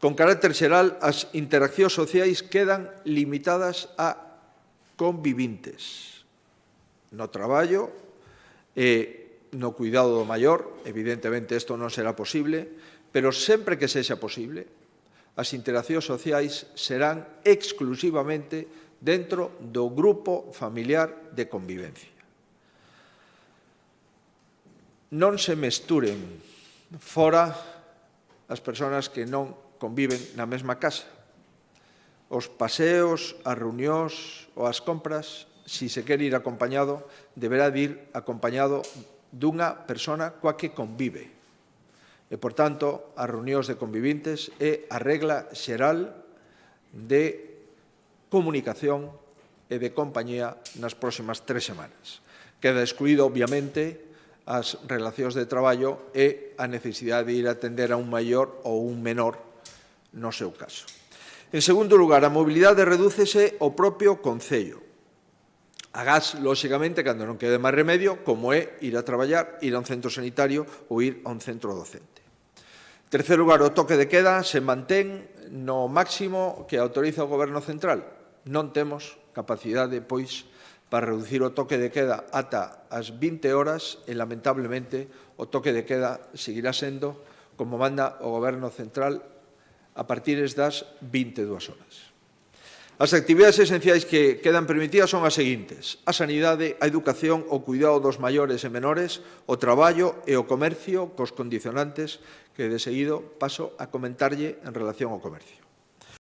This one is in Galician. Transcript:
Con carácter xeral, as interaccións sociais quedan limitadas a convivintes. No traballo e no cuidado do maior, evidentemente isto non será posible, pero sempre que sexa posible, as interaccións sociais serán exclusivamente dentro do grupo familiar de convivencia. Non se mesturen fora as persoas que non conviven na mesma casa. Os paseos, as reunións ou as compras, se se quere ir acompañado, deberá de ir acompañado dunha persona coa que convive. E, por tanto, as reunións de convivintes é a regla xeral de comunicación e de compañía nas próximas 3 semanas. Queda excluído, obviamente, as relacións de traballo e a necesidade de ir a atender a un maior ou un menor no seu caso. En segundo lugar, a mobilidade redúcese ao propio concello. Agás, lóxicamente, cando non quede máis remedio, como é ir a traballar, ir a un centro sanitario ou ir a un centro docente. En terceiro lugar, o toque de queda se mantén no máximo que autoriza o Goberno central. Non temos capacidade, pois, para reducir o toque de queda ata as 20 horas e, lamentablemente, o toque de queda seguirá sendo, como manda o Goberno central, a partir das 22 horas. As actividades esenciais que quedan permitidas son as seguintes: a sanidade, a educación, o cuidado dos maiores e menores, o traballo e o comercio, cos condicionantes que de seguido paso a comentarlle en relación ao comercio.